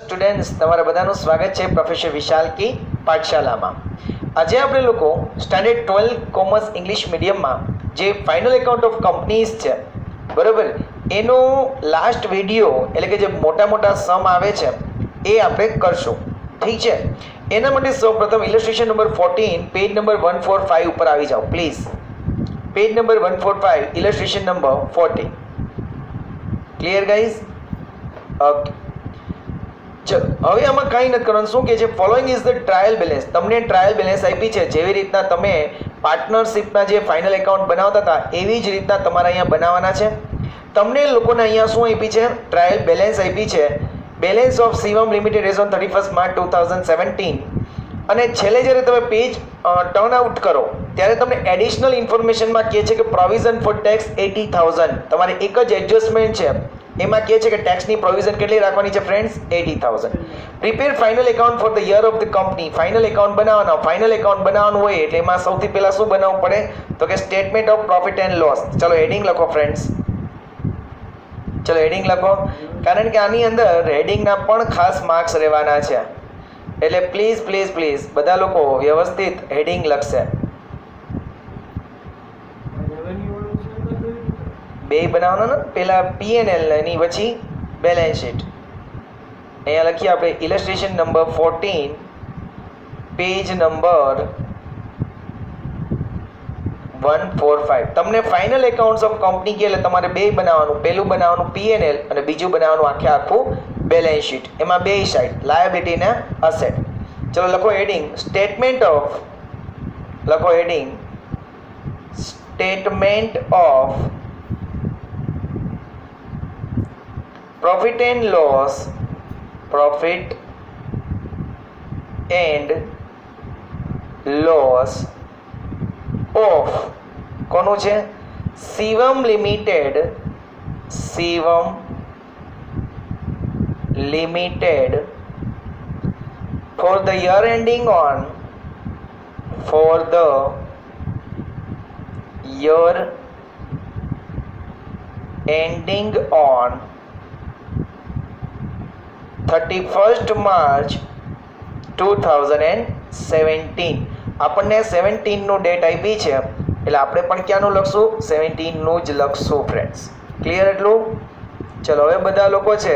Students, તમારા બધાનું સ્વાગત છે પ્રોફેસર વિશાલ કી પાઠશાલામાં. આજે આપણે લોકો સ્ટાન્ડર્ડ 12 કોમર્સ ઇંગ્લિશ મીડિયમમાં જે ફાઇનલ એકાઉન્ટ ઓફ કંપનીઝ છે, બરાબર, એનો લાસ્ટ વિડીયો એટલે કે જે મોટા મોટા સમ આવે છે એ આપણે કરશું. ઠીક છે. એના માટે સૌપ્રથમ ઇલસ્ટ્રેશન નંબર 14 પેજ નંબર 145 ઉપર આવી જાઓ please. Page number 145 illustration number 14. Clear guys? Okay. ચલો, હવે આમાં કાંઈ નથી કરવાનું. શું કે છે? Following is the trial balance. તમને ટ્રાયલ બેલેન્સ આપી છે. જેવી રીતના તમે પાર્ટનરશિપના જે ફાઇનલ એકાઉન્ટ બનાવતા હતા એવી જ રીતના તમારે અહીંયા બનાવવાના છે. તમને લોકોને અહીંયા શું આપી છે? ટ્રાયલ બેલેન્સ આપી છે. Balance of Shivam limited as on 31 March 2017. અને છેલ્લે જ્યારે તમે પેજ ટર્ન આઉટ કરો ત્યારે તમને એડિશનલ ઇન્ફોર્મેશનમાં કહે છે કે પ્રોવિઝન ફોર ટેક્સ 80,000. તમારે એક જ એડજસ્ટમેન્ટ છે, એમાં કહે છે કે ટેક્સની પ્રોવિઝન કેટલી રાખવાની છે friends? 80,000. Prepare final account for the year of the company. Final account બનાવવાનો. ફાઇનલ એકાઉન્ટ બનાવવાનું હોય એટલે એમાં સૌથી પહેલાં શું બનાવવું પડે? તો કે statement of profit and loss. ચલો હેડિંગ લખો ફ્રેન્ડ્સ. ચલો હેડિંગ લખો, કારણ કે આની અંદર હેડિંગના પણ ખાસ માર્ક્સ રહેવાના છે. એટલે પ્લીઝ પ્લીઝ પ્લીઝ બધા લોકો વ્યવસ્થિત હેડિંગ લખશે. બે બનાવવાનો ને, પેલા P&L એની પછી બેલેન્સ શીટ. અહીંયા લખીએ આપણે ઇલસ્ટ્રેશન નંબર 14 પેજ નંબર 145. તમને ફાઇનલ એકાઉન્ટ્સ ઓફ કંપની કે એટલે તમારે બે બનાવવાનું. પહેલું બનાવવાનું P&L અને બીજું બનાવવાનું આખું બેલેન્સ શીટ. એમાં બે સાઈડ લાયબિલિટી ને અસેટ. ચલો લખો હેડિંગ સ્ટેટમેન્ટ ઓફ. લખો heading statement of profit and loss. Profit and loss of કોનું છે? Shivam limited. Shivam limited for the year ending on year ending on 31st March 2017. આપણને 17 નું ડેટ આપી છે એટલે આપણે પણ ક્યાંનું લખશું? 17 નું જ લખશું ફ્રેન્ડ્સ. ક્લિયર એટલું? ચલો હવે બધા લોકો છે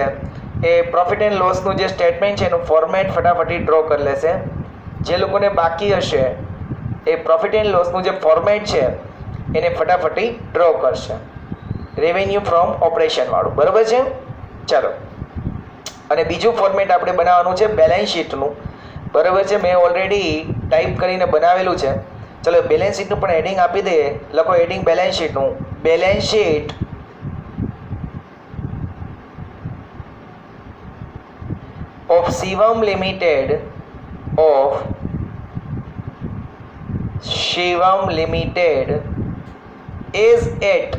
એ પ્રોફિટ એન્ડ લોસનું જે સ્ટેટમેન્ટ છે એનું ફોર્મેટ ફટાફટી ડ્રો કરી લેશે. જે લોકોને બાકી હશે એ પ્રોફિટ એન્ડ લોસનું જે ફોર્મેટ છે એને ફટાફટી ડ્રો કરશે. રેવન્યુ ફ્રોમ ઓપરેશન વાળું, બરાબર છે? ચાલો, અને બીજું ફોર્મેટ આપણે બનાવવાનું છે બેલેન્સ શીટનું, બરાબર છે? મેં ઓલરેડી ટાઈપ કરીને બનાવેલું છે. ચલો બેલેન્સ શીટનું પણ હેડિંગ આપી દઈએ. લખો હેડિંગ બેલેન્સ શીટનું. Balance sheet of Shivam Limited is at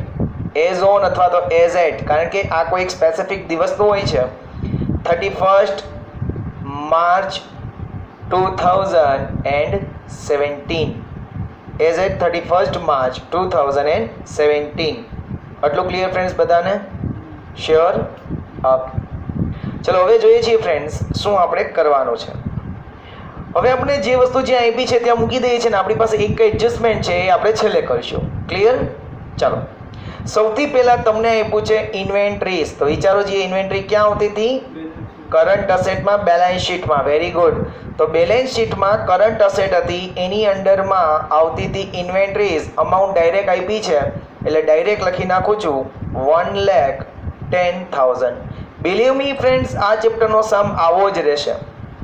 as on અથવા તો as at, કારણ કે આ કોઈ સ્પેસિફિક દિવસનું હોય છે. 31st March 2017. as at 31st March 2017. આટલું ક્લિયર ફ્રેન્ડ્સ બધાને? શ્યોર? ઓકે. ચલો હવે જોઈએ છીએ ફ્રેન્ડ્સ શું આપણે કરવાનું છે. હવે આપણે જે વસ્તુ જ્યાં આપી છે ત્યાં મૂકી દઈએ છીએ ને આપણી પાસે એક એડજસ્ટમેન્ટ છે એ આપણે છેલ્લે કરીશું. ક્લિયર? ચાલો, સૌથી પહેલા તમને આપ્યું છે ઇન્વેન્ટરીઝ. તો વિચારો જે ઇન્વેન્ટરી ક્યાં આવતી હતી? કરંટ અસેટમાં, બેલેન્સ શીટમાં. Very good. તો બેલેન્સ શીટમાં કરંટ અસેટ હતી, એની અંડરમાં આવતી હતી ઇન્વેન્ટરીઝ. અમાઉન્ટ ડાયરેક્ટ આપી છે એટલે ડાયરેક્ટ લખી નાખું છું 1,10,000. બિલીવ મી ફ્રેન્ડ્સ, આ ચેપ્ટરનો સમ આવો જ રહેશે.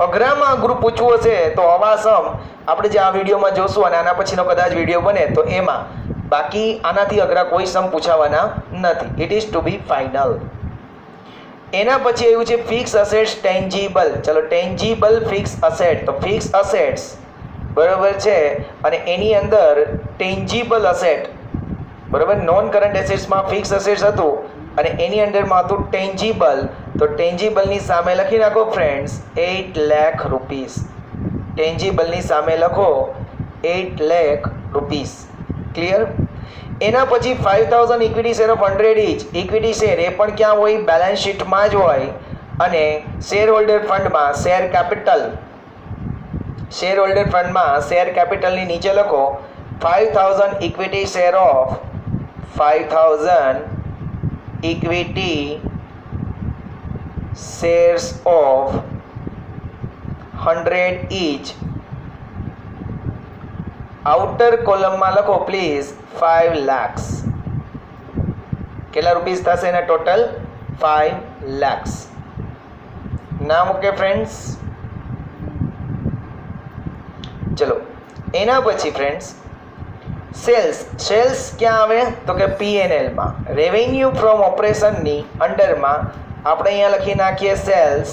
અઘરામાં અઘરું પૂછવું હશે તો આવા સમ આપણે જે આ વિડીયોમાં જોશું અને આના પછીનો કદાચ વિડીયો બને તો એમાં. બાકી આનાથી અઘરા કોઈ સમ પૂછાવાના નથી. It is to be final. એના પછી આવ્યું છે ફિક્સ અસેટ્સ ટેન્જીબલ. ચલો ટેન્જીબલ ફિક્સ અસેટ. તો ફિક્સ અસેટ્સ, બરાબર છે, અને એની અંદર ટેન્જીબલ અસેટ, બરાબર. નોન કરંટ એસેટ્સમાં ફિક્સ અસેટ્સ હતું અને એની અંડરમાં હતું ટેન્જીબલ. તો ટેન્જીબલની સામે લખી નાખો ફ્રેન્ડ્સ 8 લાખ રૂપીસ. ટેન્જીબલની સામે લખો 8 લાખ રૂપીસ. ક્લિયર? એના પછી 5000 equity share of 100 each. Equity share એ પણ ક્યાં હોય? બેલેન્સ શીટમાં જ હોય. અને શેર હોલ્ડર ફંડમાં શેર કેપિટલની નીચે લખો 5000 equity share of 5000 equity shares of 100 each. Outer કોલમમાં લખો પ્લીઝ 5 lakhs. કેટલા રૂપીસ થશે એના ટોટલ? 5 lakhs. નામ ઓકે ફ્રેન્ડ્સ? ચલો એના પછી ફ્રેન્ડ્સ સેલ્સ ક્યાં આવે? તો કે P&L માં. રેવન્યુ ફ્રોમ ઓપરેશનની અંડરમાં આપણે અહીંયા લખી નાખીએ સેલ્સ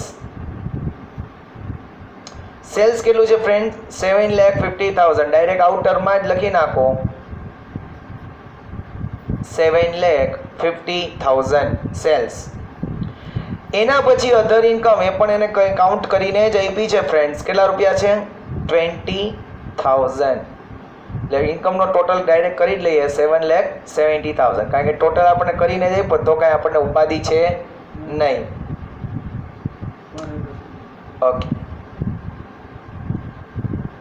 કેટલું છે ફ્રેન્ડ? 7,50,000. ડાયરેક્ટ આઉટરમાં જ લખી નાખો 7,50,000 સેલ્સ. એના પછી અધર ઇન્કમ, એ પણ એને કાઉન્ટ કરીને જ આપી છે ફ્રેન્ડ્સ. કેટલા રૂપિયા છે? 20,000. એટલે ઇન્કમનો ટોટલ ડાયરેક્ટ કરી જ લઈએ 7,70,000, કારણ કે ટોટલ આપણે કરીને જ આપ્યો તો કાંઈ આપણને ઉપાધિ છે નહીં. ઓકે,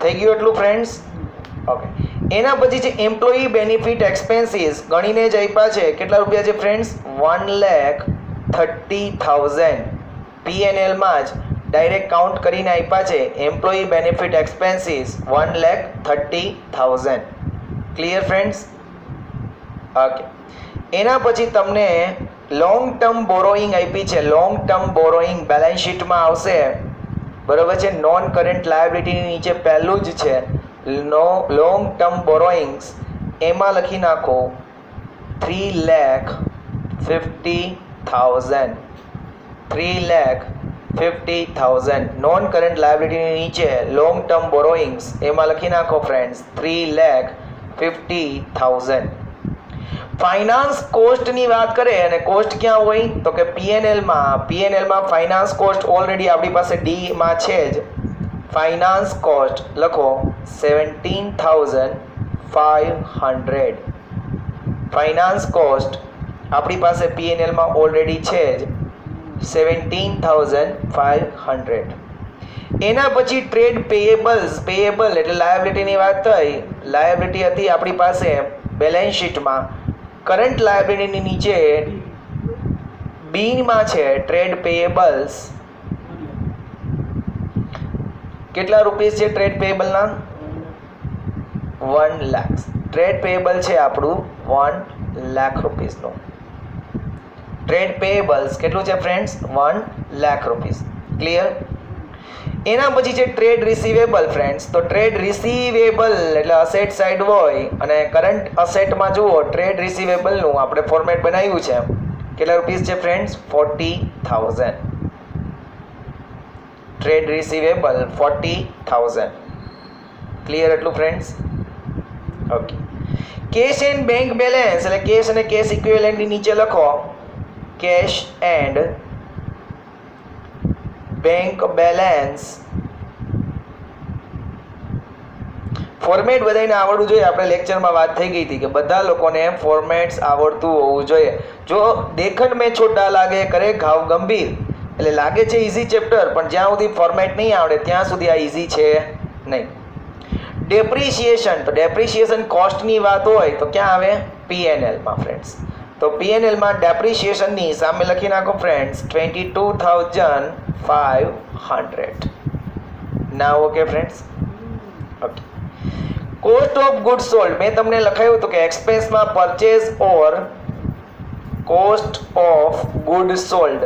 થઈ ગયું એટલું ફ્રેન્ડ્સ? ઓકે. એના પછી છે એમ્પ્લોયી બેનિફિટ એક્સપેન્સીસ, ગણીને જ આપ્યા છે. કેટલા રૂપિયા છે ફ્રેન્ડ્સ? 1,30,000. P&L માં જ ડાયરેક્ટ કાઉન્ટ કરીને આપ્યા છે employee benefit expenses 1,30,000. Clear friends? Okay. એના પછી તમને લોંગ ટર્મ બોરોઈંગ આપી છે. લોંગ ટર્મ બોરોઈંગ બેલેન્સ શીટમાં આવશે, બરોબર છે? નોન કરંટ લાયબિલિટીની નીચે પહેલું જ છે લોંગ ટર્મ બોરોઈંગ્સ. એમાં લખી નાખો 3,50,000. 3,50,000 નોન કરંટ લાયબિલિટીની નીચે લોંગ ટર્મ બોરોઈંગ્સ, એમાં લખી નાખો ફ્રેન્ડ્સ 3,50,000. ફાઇનાન્સ કોસ્ટની વાત કરે, અને કોસ્ટ ક્યાં હોય? તો કે P&L માં ફાઇનાન્સ કોસ્ટ ઓલરેડી આપણી પાસે ડી માં છે જ. ફાઇનાન્સ કોસ્ટ લખો 17,500. ફાઇનાન્સ કોસ્ટ આપણી પાસે P&L માં ઓલરેડી છે જ 17,500. એના પછી ટ્રેડ પેયેબલ એટલે લાયબિલિટીની વાત થઈ. લાયબિલિટી હતી આપણી પાસે બેલેન્સ શીટમાં. કરંટ લાયબિલિટીની નીચે બીમાં છે ટ્રેડ પેયેબલ્સ. કેટલા રૂપીસ છે ટ્રેડ પેયેબલના? 1 લાખ. ટ્રેડ પેયેબલ છે આપણું 1 લાખ રૂપીસનું. ટ્રેડ પેયેબલ્સ કેટલું છે ફ્રેન્ડ્સ? 1 લાખ રૂપીસ. ક્લિયર? એના પછી છે ટ્રેડ રિસીવેબલ ફ્રેન્ડ્સ. તો ટ્રેડ રિસીવેબલ એટલે અસેટ સાઇડ હોય, અને કરંટ અસેટમાં જુઓ ટ્રેડ રિસીવેબલનું આપણે ફોર્મેટ બનાવ્યું છે. કેટલા રૂપીસ છે ફ્રેન્ડ્સ? 40,000. Trade receivable 40,000. ક્લિયર એટલું friends? Okay. Cache and bank balance એટલે કેશ અને કેશ ઇક્વિવેલન્ટની નીચે લખો cache and bank balance. Format બધાને આવડવું જોઈએ. આપણે લેક્ચરમાં વાત થઈ ગઈ હતી કે બધા લોકોને ફોર્મેટ્સ આવડતું હોવું જોઈએ. જો દેખન મેં છોટા લાગે કરે ઘાવ ગંભીર, એટલે લાગે છે ઇઝી ચેપ્ટર, પણ જ્યાં સુધી ફોર્મેટ નહીં આવડે ત્યાં સુધી આ ઇઝી છે નહીં. ડેપ્રિસિએશન, તો ડેપ્રિસિએશન કોસ્ટની વાત હોય તો ક્યાં આવે? P&L માં ફ્રેન્ડ્સ. તો P&L માં ડેપ્રિસિએશનની સામે લખી નાખો friends 22,500. Now okay friends? Okay. Cost of good sold મેં તમને લખાયું હતું કે એક્સપેન્સમાં purchase or cost of good sold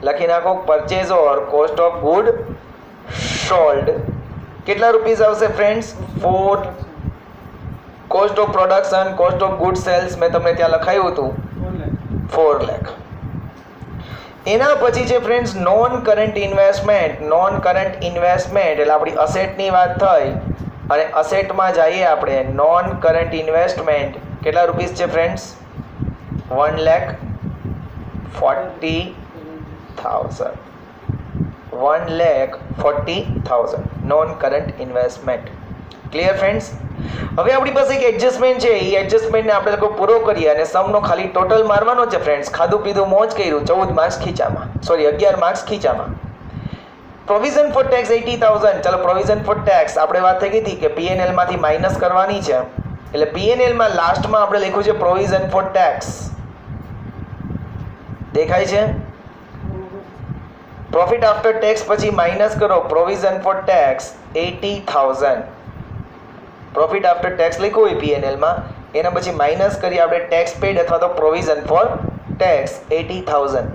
લખી નાખો. Purchase or cost of good sold કેટલા રૂપીસ આવશે friends? 4. Cost of production, cost of good sales મેં તમને ત્યાં લખાયું હતું 4 લાખ. એના પછી છે friends non current investment. Non current investment એટલે આપણી અસેટની વાત થઈ, અને અસેટમાં જઈએ આપણે. નોન કરંટ ઇન્વેસ્ટમેન્ટ કેટલા રૂપીસ છે friends? 1,40,000. 1,40,000 non current investment. Clear friends? હવે આપણી પાસે એક એડજસ્ટમેન્ટ છે, એ એડજસ્ટમેન્ટને આપણે લોકો પૂરો કરીએ અને સમનો ખાલી ટોટલ મારવાનો છે ફ્રેન્ડ્સ. ખાધું પીધું મોજ કર્યું, 14 માર્ક્સ ખીચામાં, સોરી 11 માર્ક્સ ખીચામાં. Provision for tax 80,000. ચલો પ્રોવિઝન ફોર ટેક્સ આપણે વાત થઈ ગઈ હતી કે પીએનએલ માંથી માઇનસ કરવાની છે, એટલે પીએનએલ માં લાસ્ટમાં આપણે લખ્યું છે પ્રોવિઝન ફોર ટેક્સ. દેખાય છે? પ્રોફિટ આફ્ટર ટેક્સ પછી માઇનસ કરો provision for tax 80,000. Profit after tax લખ્યું હોય પીએનએલ માં, એના પછી માઇનસ કરી આપણે ટેક્સ પેડ અથવા તો પ્રોવિઝન ફોર ટેક્સ 80,000.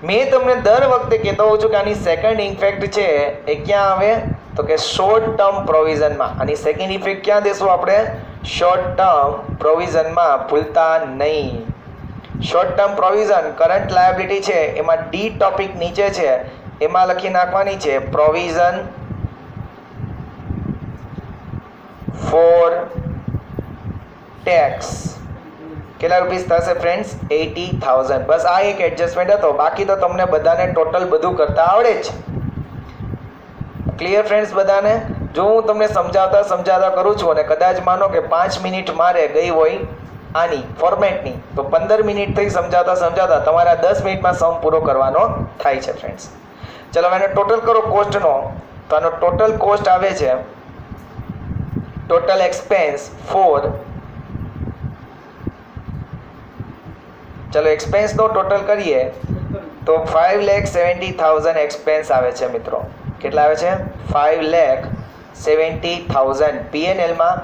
મેં તમને દર વખતે કહેતો હોઉં છું કે આની સેકન્ડ ઇફેક્ટ છે એ ક્યાં આવે તો કે શોર્ટ ટર્મ પ્રોવિઝનમાં. આની સેકન્ડ ઇફેક્ટ ક્યાં દેશું આપણે? શોર્ટ ટર્મ પ્રોવિઝનમાં. ભૂલતા નહીં. Short term provision current liability છે, એમાં ડી ટોપિક નીચે છે, એમાં લખી નાખવાની છે પ્રોવિઝન ફોર ટેક્સ. કેટલા રૂપીસ થશે ફ્રેન્ડ્સ? 80,000. બસ આ એક એડજસ્ટમેન્ટ હતો, બાકી તો તમને બધાને ટોટલ બધું કરતા આવડે જ. ક્લિયર ફ્રેન્ડ્સ બધાને? જો હું તમને સમજાવતા કરું છું અને કદાચ માનો કે 5 મિનિટ મારે ગઈ હોય આની ફોર્મેટની, તો 15 મિનિટથી સમજાવતા તમારા 10 મિનિટમાં સમ પૂરો કરવાનો થાય છે ફ્રેન્ડ્સ. ચલો હવે આનો ટોટલ કરો કોસ્ટનો. તો આનો ટોટલ કોસ્ટ આવે છે, ટોટલ એક્સપેન્સ ફોર, ચલો એક્સપેન્સનો ટોટલ કરીએ તો 5,70,000 એક્સપેન્સ આવે છે મિત્રો. કેટલા આવે છે? 5,70,000. પીએનએલમાં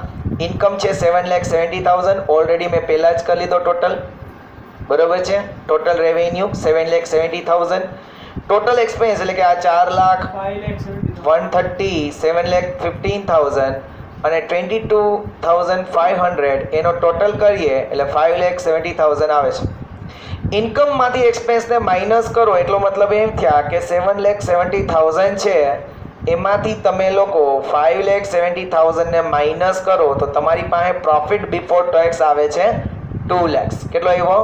ઇન્કમ છે 7,70,000. ઓલરેડી મેં પહેલાં જ કરી લીધો ટોટલ, બરોબર છે? Total revenue 7,70,000. ટોટલ એક્સપેન્સ એટલે કે આ 4,130,000, 7,15,000 અને 22,500 એનો ટોટલ કરીએ એટલે 5,70,000 આવે છે. ઇન્કમમાંથી એક્સપેન્સને માઇનસ કરો એટલો મતલબ એમ થયા કે 7,70,000 છે, એમાંથી તમે લોકો 5,70,000 ને માઇનસ કરો તો તમારી પાસે પ્રોફિટ બિફોર ટેક્સ આવે છે 2 lakhs. કેટલો આવ્યો?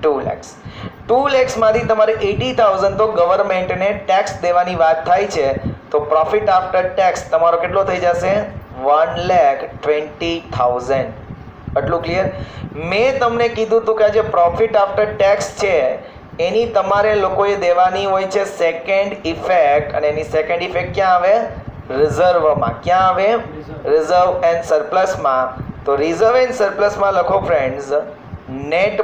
2 lakhs. 2 lakhsમાંથી તમારે 80,000 તો ગવર્મેન્ટને ટેક્સ દેવાની વાત થાય છે, તો પ્રોફિટ આફ્ટર ટેક્સ તમારો કેટલો થઈ જશે? 1,20,000. આટલું ક્લિયર? મેં તમને કીધું હતું કે આ જે પ્રોફિટ આફ્ટર ટેક્સ છે એની તમારે લોકોએ દેવાની હોય છે સેકન્ડ ઇફેક્ટ, અને એની સેકન્ડ ઇફેક્ટ ક્યાં આવે? રિઝર્વમાં. ક્યાં આવે? રિઝર્વ એન્ડ સરપ્લસમાં. તો રિઝર્વ એન્ડ સરપ્લસમાં લખો friends net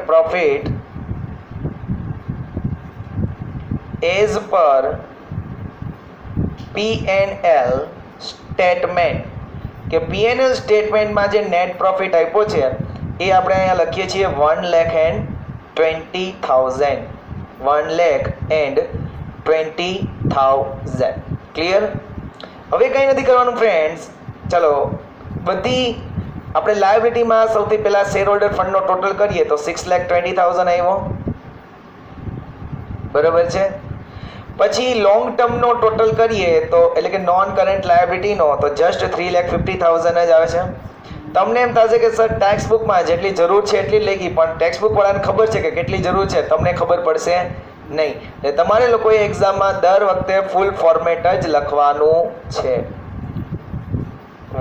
profit as per PNL statement, કે પીએનએલ સ્ટેટમેન્ટમાં જે નેટ પ્રોફિટ આપ્યો છે એ આપણે અહીંયા લખીએ છીએ 1,20,000. 1,20,000. ક્લિયર? હવે કંઈ નથી કરવાનું ફ્રેન્ડ્સ. ચલો બધી આપણે લાયબિલિટીમાં સૌથી પહેલાં શેર હોલ્ડર ફંડનો ટોટલ કરીએ તો 6,20,000 આવ્યો, બરાબર છે? પછી લોંગ ટર્મનો ટોટલ કરીએ તો એટલે કે નોન કરંટ લાયબિલિટીનો તો જસ્ટ 3,50,000 જ આવે છે. તમને એમ થશે કે સર ટેક્સ બુકમાં જેટલી જરૂર છે એટલી લખી, પણ ટેક્સ બુક વાળાને ખબર છે કે કેટલી જરૂર છે, તમને ખબર પડશે નહીં. એટલે તમારે લોકોએ એક્ઝામમાં દર વખતે ફૂલ ફોર્મેટ જ લખવાનું છે.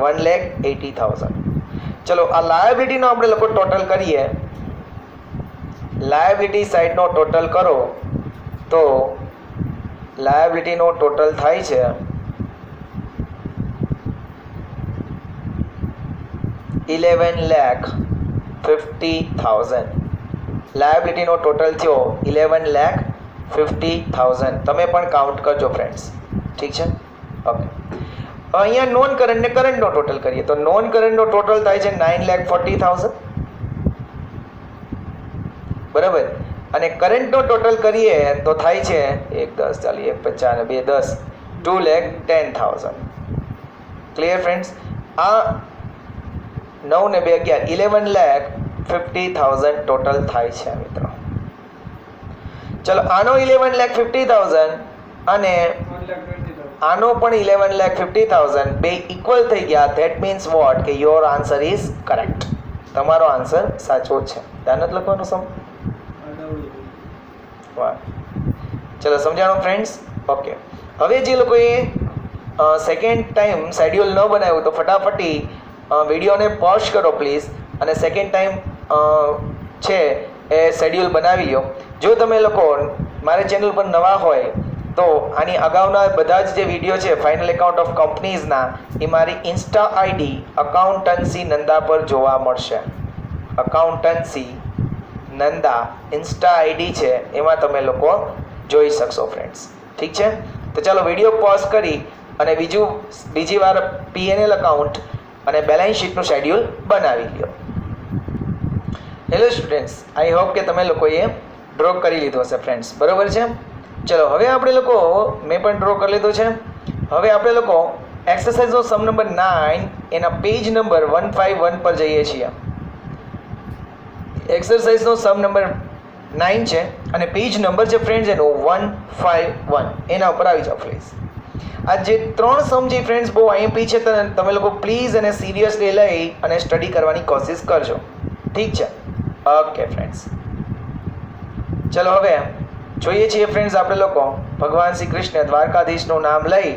1,80,000. ચલો આ લાયબિલિટીનો આપણે લોકો ટોટલ કરીએ. લાયબિલિટી સાઈડનો ટોટલ કરો તો લાયબિલિટીનો ટોટલ થાય છે 11,50,000. લાયબિલિટીનો ટોટલ થયો 11,50,000. તમે પણ કાઉન્ટ કરજો ફ્રેન્ડ્સ, ઠીક છે? ઓકે. અહીંયા નોન કરંટ ને કરંટનો ટોટલ કરીએ તો નોન કરંટનો ટોટલ થાય છે 9,40,000, બરાબર? અને કરંટનો ટોટલ કરીએ તો થાય છે 1 10 ચાલીએ 1 50 2 10 2,10,000. Clear friends? આ 9 ને 2 11 11,50,000 ટોટલ થાય છે મિત્રો. ચલો આનો 11,50,000 અને આનો પણ 11,50,000 બે ઇક્વલ થઈ ગયા. ધેટ મીન્સ વોટ કે યોર આન્સર ઇઝ કરેક્ટ. તમારો આન્સર સાચો છે. ધ્યાન જ લખવાનું સમ. ચલો સમજાણો ફ્રેન્ડ્સ? ઓકે. હવે જે લોકોએ સેકન્ડ ટાઈમ શેડ્યુલ ન બનાવ્યું તો ફટાફટી વિડીયોને પોઝ કરો પ્લીઝ, અને સેકન્ડ ટાઈમ છે એ શેડ્યુલ બનાવી લો. જો તમે લોકો મારી ચેનલ પર નવા હોય તો આની અગાઉના બધા જ જે વિડીયો છે ફાઇનલ એકાઉન્ટ ઓફ કંપનીઝના એ મારી ઇન્સ્ટા આઈડી અકાઉન્ટન્સી નંદા પર જોવા મળશે. અકાઉન્ટન્સી નંદા ઇન્સ્ટા આઈડી છે, એમાં તમે લોકો જોઈ શકશો ફ્રેન્ડ્સ. ઠીક છે, તો ચાલો વિડીયો પોઝ કરી અને બીજી વાર પીએનએલ અકાઉન્ટ અને બેલેન્સ શીટનું શેડ્યુલ બનાવી લો. હેલો સ્ટુડન્ટ્સ, આઈ હોપ કે તમે લોકોએ ડ્રો કરી લીધો હશે ફ્રેન્ડ્સ, બરાબર છે. ચલો હવે આપણે લોકો, મેં પણ ડ્રો કરી લીધો છે. હવે આપણે લોકો એક્સરસાઇઝનો સમ નંબર 9 એના પેજ નંબર 151 પર જઈએ છીએ. એક્સરસાઇઝનો સમ નંબર 9 છે અને પેજ નંબર છે ફ્રેન્ડ્સ એનો 151, એના ઉપર આવી જાઓ પ્લીઝ. આ જે 3 સમ છે ફ્રેન્ડ્સ બહુ આઈએમપી છે, તમે લોકો પ્લીઝ એને સિરિયસલી લઈ અને સ્ટડી કરવાની કોશિશ કરજો. ઠીક છે, ઓકે ફ્રેન્ડ્સ. ચલો હવે જોઈએ છીએ ફ્રેન્ડ્સ આપણે લોકો ભગવાન શ્રી કૃષ્ણ દ્વારકાધીશનું નામ લઈ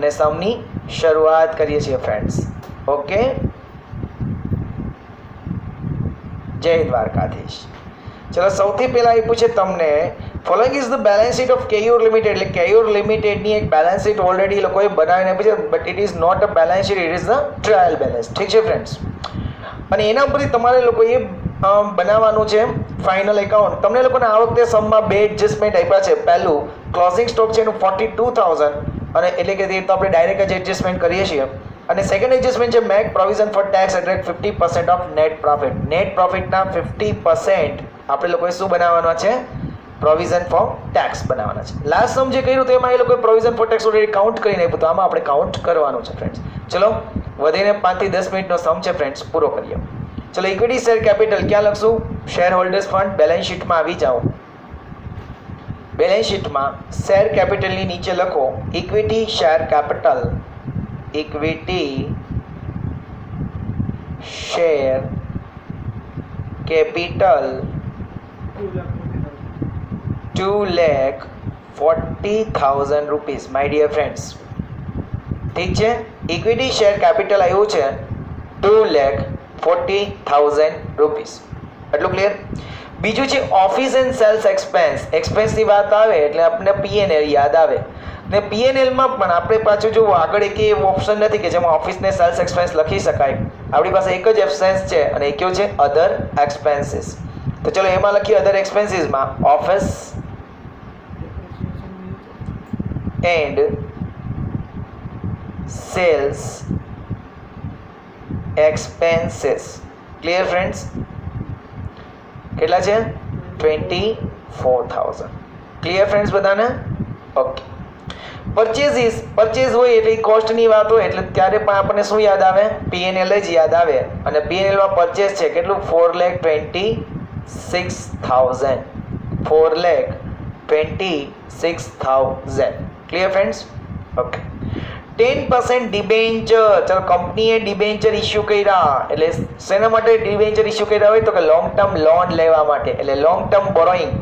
અને સમની શરૂઆત કરીએ છીએ ફ્રેન્ડ્સ. ઓકે, જય દ્વારકાધીશ. ચલો સૌથી પહેલાં એ પૂછે તમને following is the balance sheet of Keyur limited, એટલે કેયુર લિમિટેડની એક બેલેન્સ શીટ ઓલરેડી લોકોએ બનાવીને આપી છે, but it is not a balance sheet, it is the trial balance. ઠીક છે ફ્રેન્ડ્સ, અને એના ઉપરથી તમારે લોકોએ બનાવવાનું છે ફાઇનલ એકાઉન્ટ. તમને લોકોને આ વખતે સમમાં 2 એડજસ્ટમેન્ટ આપ્યા છે. પહેલું ક્લોઝિંગ સ્ટોક છે એનું 42,000, અને એટલે કે તે તો આપણે ડાયરેક્ટ જ એડજસ્ટમેન્ટ કરીએ છીએ. અને સેકન્ડ એડજસ્ટમેન્ટ છે મેક પ્રોવિઝન ફોર ટેક્સ એટલે 50% ઓફ નેટ પ્રોફિટ. નેટ પ્રોફિટના 50% આપણે લોકોએ શું બનાવવાના છે? પ્રોવિઝન ફોર ટેક્સ બનાવવાના છે. લાસ્ટ સમ જે કર્યું તેમાં એ લોકોએ provision for tax already count કરીને આપ્યું, તો આમાં આપણે કાઉન્ટ કરવાનું છે ફ્રેન્ડ્સ. ચલો વધીને 5 થી 10 મિનિટનો સમ છે ફ્રેન્ડ્સ, પૂરો કરીએ. ચલો ઇક્વિટી શેર કેપિટલ ક્યાં લખશું? Share holders fund. બેલેન્સ શીટમાં આવી જાઓ. બેલેન્સ શીટમાં શેર કેપિટલની નીચે લખો equity share capital. Equity share capital 2,40,000 rupees my dear friends. ઠીક છે, ઇક્વિટી શેર કેપિટલ આવ્યું છે 2,40,000 રૂપીસ. એટલું ક્લિયર? બીજું છે ઓફિસ એન્ડ સેલ્સ એક્સપેન્સ. એક્સપેન્સની વાત આવે એટલે આપણને પીએનએલ યાદ આવે, ને પીએનએલમાં પણ આપણે પાછું જો આગળ એક એવું ઓપ્શન નથી કે જેમાં ઓફિસ ને સેલ્સ એક્સપેન્સ લખી શકાય. આપણી પાસે એક જ એક્સપેન્સ છે અને એ કયો છે? Other expenses. તો ચલો એમાં લખીએ અધર એક્સપેન્સીસમાં office and sales expenses. Clear friends? કેટલા છે? 24,000. ક્લિયર ફ્રેન્ડ્સ બધાને? ઓકે. પરચેઝ હોય એટલે કોસ્ટની વાત હોય એટલે ત્યારે પણ આપણને શું યાદ આવે? પીએનએલ જ યાદ આવે. અને પીએનએલમાં પરચેઝ છે કેટલું? 4,26,000. 4,26,000. Clear friends? ઓકે. 10% ડિબેન્ચર. ચલો કંપનીએ ડિબેન્ચર ઇસ્યુ કર્યા એટલે શેના માટે ડિબેન્ચર ઇસ્યુ કર્યા હોય? તો કે લોંગ ટર્મ લોન લેવા માટે, એટલે લોંગ ટર્મ બોરોઈંગ.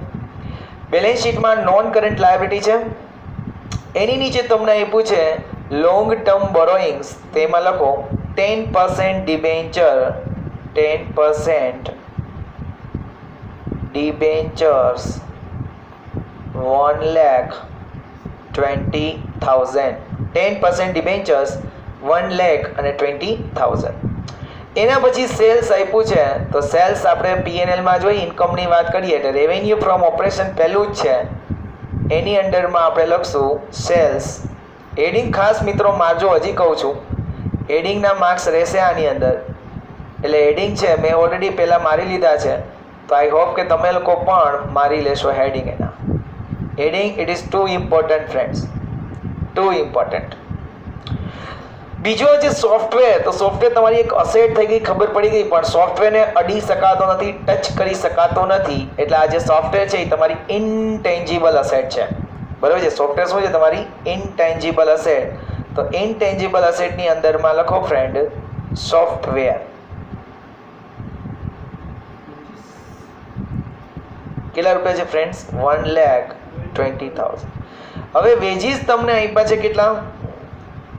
બેલેન્સ શીટમાં નોન કરંટ લાયબિલિટી છે, એની નીચે તમને આપ્યું છે લોંગ ટર્મ બોરોઈંગ્સ, તેમાં લખો 10% ડિબેન્ચર. 10% ડિબેન્ચર્સ 1,20,000. 10% ડિબેન્ચર્સ 1,20,000. એના પછી સેલ્સ આપ્યું છે, તો સેલ્સ આપણે પીએનએલમાં જોઈ ઇન્કમની વાત કરીએ એટલે રેવન્યુ ફ્રોમ ઓપરેશન પહેલું જ છે, એની અંડરમાં આપણે લખશું સેલ્સ. હેડિંગ ખાસ મિત્રો મારજો, હજી કહું છું હેડિંગના માર્ક્સ રહેશે આની અંદર, એટલે હેડિંગ છે મેં ઓલરેડી પહેલાં મારી લીધા છે, તો આઈ હોપ કે તમે લોકો પણ મારી લેશો હેડિંગ. એના heading it is two important friends, two important. બીજો છે સોફ્ટવેર. તો સોફ્ટવેર તમારી એક અસેટ થઈ ગઈ, ખબર પડી ગઈ, પણ સોફ્ટવેરને અડી શકાતો નથી, ટચ કરી શકાતો નથી, એટલે આ જે સોફ્ટવેર છે એ તમારી ઇનટેન્જિબલ અસેટ છે. બરાબર છે? સોફ્ટવેર શું છે? તમારી ઇનટેન્જિબલ અસેટ. તો ઇનટેન્જિબલ અસેટની અંદરમાં લખો ફ્રેન્ડ સોફ્ટવેર. કેટલા રૂપિયા છે ફ્રેન્ડ્સ? 1,20,000. હવે વેજીસ તમને આપ્યા છે કેટલા?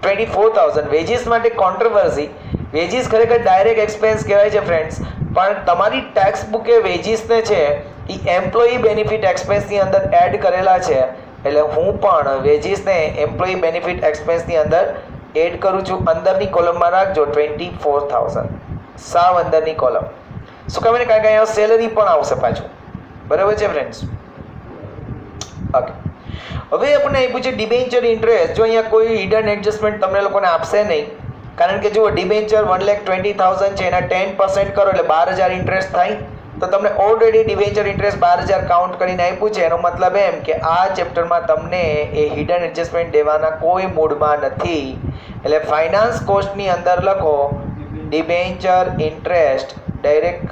24,000. વેજીસ માટે કોન્ટ્રોવર્સી. વેજીસ ખરેખર ડાયરેક્ટ એક્સપેન્સ કહેવાય છે ફ્રેન્ડ્સ, પણ તમારી ટેક્સ બુકે વેજીસને છે એ એમ્પ્લોયી બેનિફિટ એક્સપેન્સની અંદર એડ કરેલા છે, એટલે હું પણ વેજીસને એમ્પ્લોયી બેનિફિટ એક્સપેન્સની અંદર એડ કરું છું. અંદરની કોલમમાં રાખજો 24,000, સાવ અંદરની કોલમ. શું ખબર ને, કારણ કે અહીંયા સેલરી પણ આવશે પાછું. બરાબર છે ફ્રેન્ડ્સ? ઓકે, હવે આપણે આપ્યું છે ડિબેન્ચર ઇન્ટરેસ્ટ. જો અહીંયા કોઈ હિડન એડજસ્ટમેન્ટ તમને લોકોને આપશે નહીં, કારણ કે જુઓ ડિબેન્ચર 1,20,000 છે, એના 10% કરો એટલે 12,000 ઇન્ટરેસ્ટ થાય. તો તમને ઓલરેડી ડિબેન્ચર ઇન્ટરેસ્ટ 12,000 કાઉન્ટ કરીને આપ્યું છે. એનો મતલબ એમ કે આ ચેપ્ટરમાં તમને એ હિડન એડજસ્ટમેન્ટ દેવાના કોઈ મૂડમાં નથી. એટલે ફાઇનાન્સ કોસ્ટની અંદર લખો ડિબેન્ચર ઇન્ટરેસ્ટ, ડાયરેક્ટ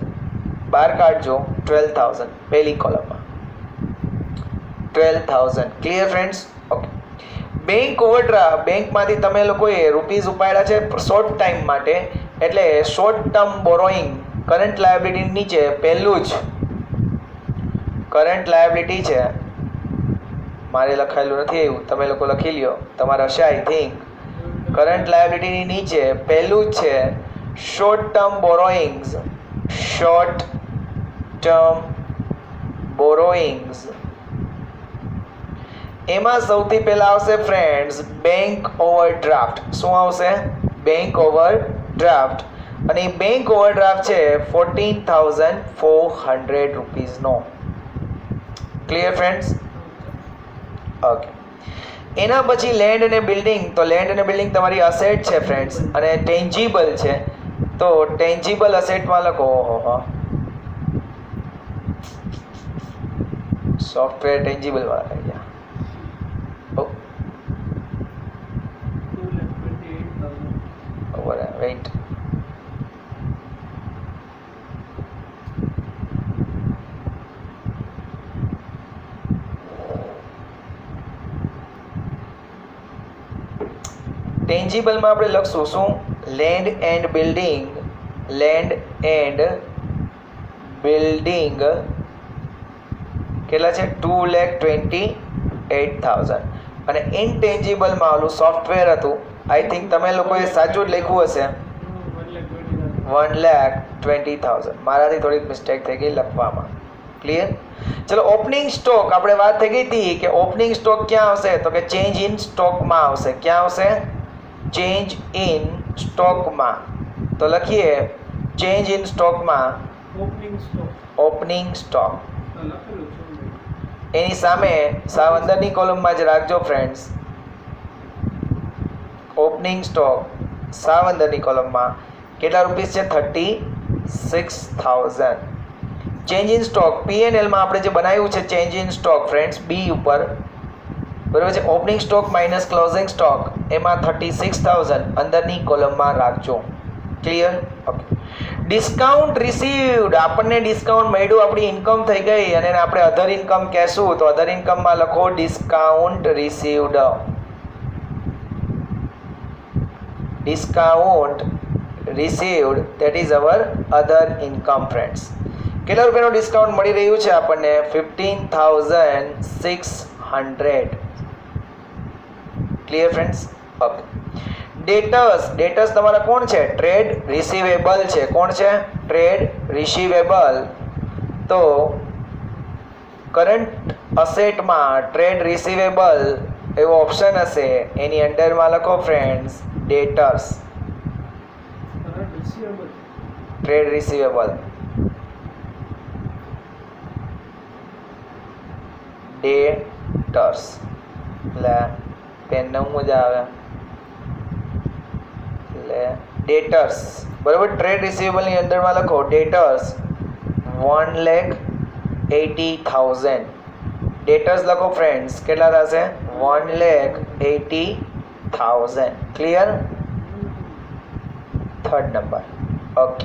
બહાર કાઢજો 12,000 પહેલી કોલમમાં. 12,000. Clear friends? Okay. Bank overdraft, બેંકમાંથી તમે લોકોએ રૂપીઝ ઉપાડ્યા છે શોર્ટ ટાઈમ માટે, એટલે short term borrowing. Current liability નીચે પહેલું જ કરંટ લાયબિલિટી છે, મારે લખાયેલું નથી એવું, તમે લોકો લખી લ્યો, તમારે હશે આઈ થિંક. કરંટ લાયબિલિટીની નીચે પહેલું જ છે શોર્ટ ટર્મ બોરોઈંગ્સ. શોર્ટ ટર્મ બોરોઈંગ્સ, એમાં સૌથી પહેલા આવશે ફ્રેન્ડ્સ બેંક ઓવરડ્રાફ્ટ. શું આવશે? Bank overdraft. અને એ બેંક ઓવરડ્રાફ્ટ છે 14,400 રૂપીઝનો. Clear friends? ઓકે. એના પછી લેન્ડ અને બિલ્ડિંગ. તો લેન્ડ અને બિલ્ડિંગ તમારી અસેટ છે ફ્રેન્ડ્સ, અને ટેન્જીબલ છે. તો ટેન્જીબલ અસેટમાં લખો સોફ્ટવેર ટેન્જીબલ વાળા થઈ ગયા. વેઇટ, ટેન્જીબલમાં આપણે લખશું શું? Land and building. Land and building કેટલા છે? 2,28,000. અને ઇનટેન્જીબલમાં ઓલું સોફ્ટવેર હતું, આઈ થિંક તમે લોકોએ સાચું જ લખ્યું હશે, 1,20,000. મારાથી થોડીક મિસ્ટેક થઈ ગઈ લખવામાં. ક્લિયર? ચલો, ઓપનિંગ સ્ટોક આપણે વાત થઈ ગઈ હતી કે ઓપનિંગ સ્ટોક ક્યાં આવશે? તો કે ચેન્જ ઇન સ્ટોકમાં આવશે. ક્યાં આવશે? ચેન્જ ઇન સ્ટોકમાં. તો લખીએ ચેન્જ ઇન સ્ટોકમાં ઓપનિંગ સ્ટોક. એની સામે સાવ અંદરની કોલમમાં જ રાખજો ફ્રેન્ડ્સ. ઓપનિંગ સ્ટોક સાવ અંદરની કોલમમાં કેટલા રૂપીસ છે? 36,000. ચેન્જ ઇન સ્ટોક P&Lમાં આપણે જે બનાવ્યું છે ચેન્જ ઇન સ્ટોક ફ્રેન્ડ્સ, બી ઉપર, બરાબર છે? Opening stock minus closing stock, એમાં 36,000 અંદરની કોલમમાં રાખજો. ક્લિયર? ઓકે. ડિસ્કાઉન્ટ રિસીવ્ડ, આપણને ડિસ્કાઉન્ટ મળ્યું, આપણી ઇન્કમ થઈ ગઈ, અને એને આપણે અધર ઇન્કમ કહેશું. તો અધર ઇન્કમમાં લખો discount received. Discount received, that is our other income friends. કેટલા રૂપિયાનું ડિસ્કાઉન્ટ મળી રહ્યું છે આપણને? 15,600. Clear friends? ઓકે. ડેટર્સ, ડેટર્સ તમારા કોણ છે? ટ્રેડ રિસીવેબલ છે. કોણ છે? Trade receivable. તો કરંટ અસેટમાં ટ્રેડ રિસીવેબલ એવો ઓપ્શન હશે, એની અંડરમાં લખો ફ્રેન્ડ્સ ડેટર્સ. Trade receivable, ડેટર્સ. એટલે પેનને મજા આવે, એટલે ડેટર્સ. બરાબર? ટ્રેડ રિસીવેબલની અંદરમાં લખો ડેટર્સ 1,80,000. ડેટર્સ લખો ફ્રેન્ડ્સ, કેટલા થશે? 1,80,000. ક્લિયર? Third number. ઓકે,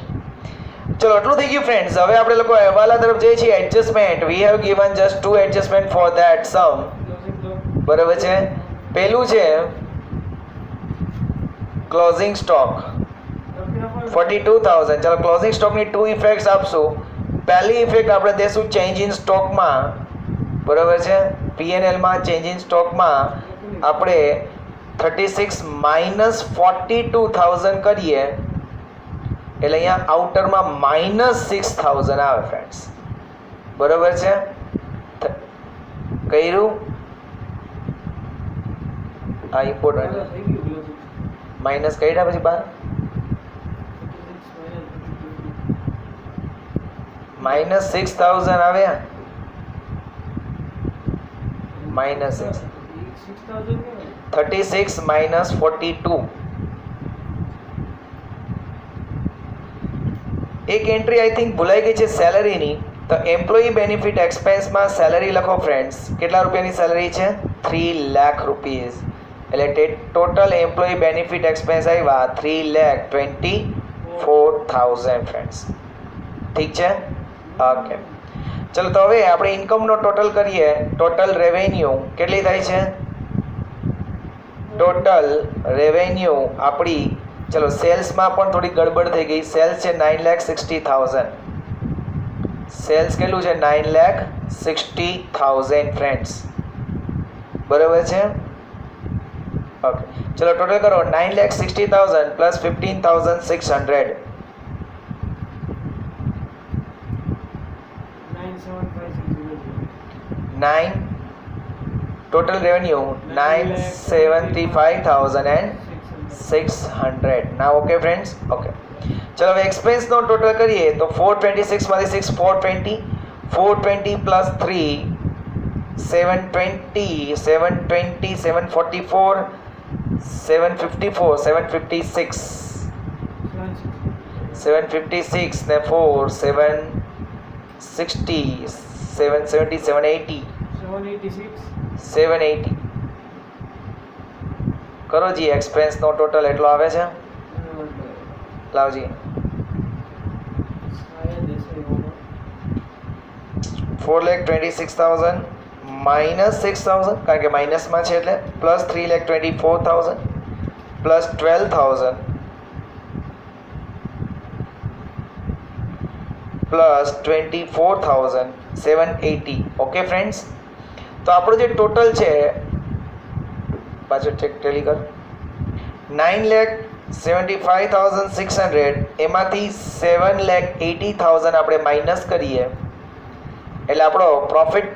ચલો આટલું થઈ ગયું ફ્રેન્ડ્સ. હવે આપણે લોકો હવાલા તરફ જઈએ છીએ. Adjustment, we have given just 2 adjustment for that sum. બરાબર છે? પહેલું છે ક્લોઝિંગ સ્ટોક 42,000. ચલો, ક્લોઝિંગ સ્ટોકની 2 ઇફેક્ટ્સ આપશું. પહેલી ઇફેક્ટ આપણે દેશું ચેન્જ ઇન સ્ટોકમાં. બરાબર છે? P&Lમાં ચેન્જ ઇન સ્ટોકમાં આપણે 36 માઇનસ 42,000 કરીએ એટલે અહીંયા આઉટરમાં -6,000 આવે ફ્રેન્ડ્સ. બરોબર છે? કર્યું? આ ઇમ્પોર્ટન્ટ માઇનસ કર્યા પછી બાર -6,000 આવ્યા. -6 36 minus 42. એક એન્ટ્રી આઈ થિંક ભૂલાઈ ગઈ છે સેલરીની. તો એમ્પ્લોયી બેનિફિટ એક્સપેન્સમાં સેલરી લખો ફ્રેન્ડ્સ. કેટલા રૂપિયાની સેલરી છે? 3 લાખ રૂપીઝ. એટલે ટોટલ એમ્પ્લોયી બેનિફિટ એક્સપેન્સ આવ્યા 3,24,000 ફ્રેન્ડ્સ. ઠીક છે? ઓકે, ચલો તો હવે આપણે ઇન્કમનો ટોટલ કરીએ. ટોટલ રેવન્યુ કેટલી થાય છે? ટોટલ રેવન્યુ આપણી, ચલો સેલ્સમાં પણ થોડી ગડબડ થઈ ગઈ. સેલ્સ છે 9,60,000. સેલ્સ કેટલું છે? 9,60,000 ફ્રેન્ડ્સ. બરાબર છે? ઓકે, ચલો ટોટલ કરો. 9,60,000 plus 15,600. 9 total revenue 9,75,600. now okay friends, okay, ચલો હવે એક્સપેન્સ નો ટોટલ કરીએ તો 426 માંથી 6 420, 420 પ્લસ 3 720, 720 744, 754, 756, 756 ને 4 760, 770, 780, 780 કરો જી. એક્સપેન્સ નો ટોટલ એટલો આવે છે. લાવજી 4,26,000 માઇનસ 6,000 કારણ કે માઇનસમાં છે એટલે plus 3,24,000 plus 12,000 plus 24,780. Okay friends, તો આપણું જે ટોટલ છે પાછળ ચેક ટેલી કર 9,75,600 એમાંથી 7,80,000 આપણે માઇનસ કરીએ એટલે આપણો પ્રોફિટ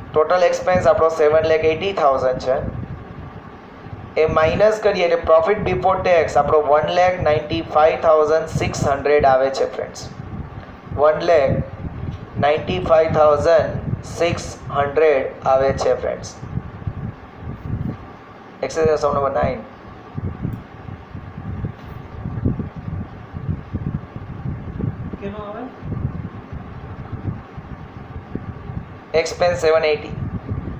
ટોટલ એક્સપેન્સ આપણો 7,80,000 છે. એ માઇનસ કરીએ એટલે પ્રોફિટ બિફોર ટેક્સ આપણો 1,95,600 આવે છે ફ્રેન્ડ્સ. 1,95,600 આવે છે friends. Exercise sum number 9. Expense 780,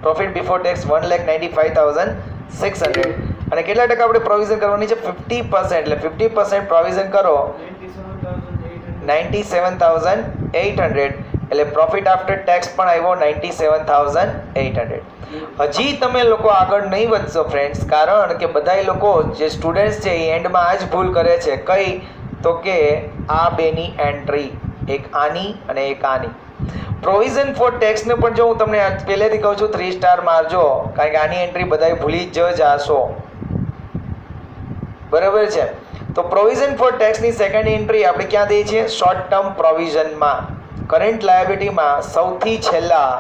profit before tax 1,95,600. અને કેટલા ટકા આપણે પ્રોવિઝન કરવાની છે? 50%. એટલે 50% પ્રોવિઝન કરો 97,800. એટલે પ્રોફિટ આફ્ટર ટેક્સ પણ આવ્યો 97,800. હજી તમે લોકો આગળ નહીં વધશો ફ્રેન્ડ્સ, કારણ કે બધા લોકો જે સ્ટુડન્ટ્સ છે એ એન્ડમાં આ જ ભૂલ કરે છે. કઈ? તો કે આ બેની એન્ટ્રી, એક આની અને એક આની. પ્રોવિઝન ફોર ટેક્સને પણ જો હું તમને પહેલેથી કહું છું 3 સ્ટાર મારજો, કારણ કે આની એન્ટ્રી બધાય ભૂલી જ જાશો. બરાબર છે? તો પ્રોવિઝન ફોર ટેક્સની સેકન્ડ એન્ટ્રી આપણે ક્યાં દઈએ છીએ? શોર્ટ ટર્મ પ્રોવિઝનમાં. કરંટ લાયબિલિટીમાં સૌથી છેલ્લા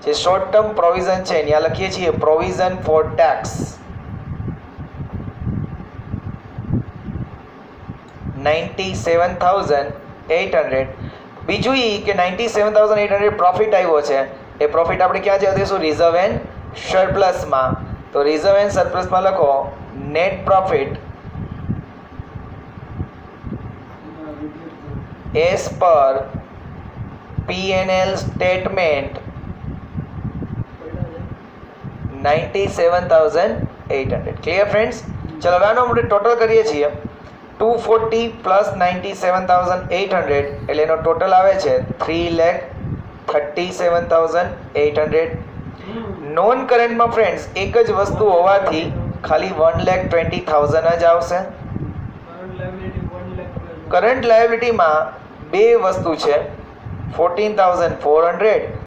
જે શોર્ટ ટર્મ પ્રોવિઝન છે ત્યાં લખીએ છીએ પ્રોવિઝન ફોર ટેક્સ 97,800. બીજું એ કે 97,800 પ્રોફિટ આવ્યો છે, એ પ્રોફિટ આપણે ક્યાં જવા દઈશું? રિઝર્વ એન્ડ સરપ્લસમાં. તો રિઝર્વ એન્ડ સરપ્લસમાં લખો નેટ પ્રોફિટ એઝ પર P&L સ્ટેટમેન્ટ 97,800. Clear friends? ચલો હવે આનો આપણે ટોટલ કરીએ છીએ. 240 પ્લસ 97,800 એટલે એનો ટોટલ આવે છે 3,37,800. નોન કરંટમાં ફ્રેન્ડ્સ એક જ વસ્તુ હોવાથી ખાલી 1,20,000 જ આવશે. કરંટ લાયબિલિટીમાં બે વસ્તુ છે 14,400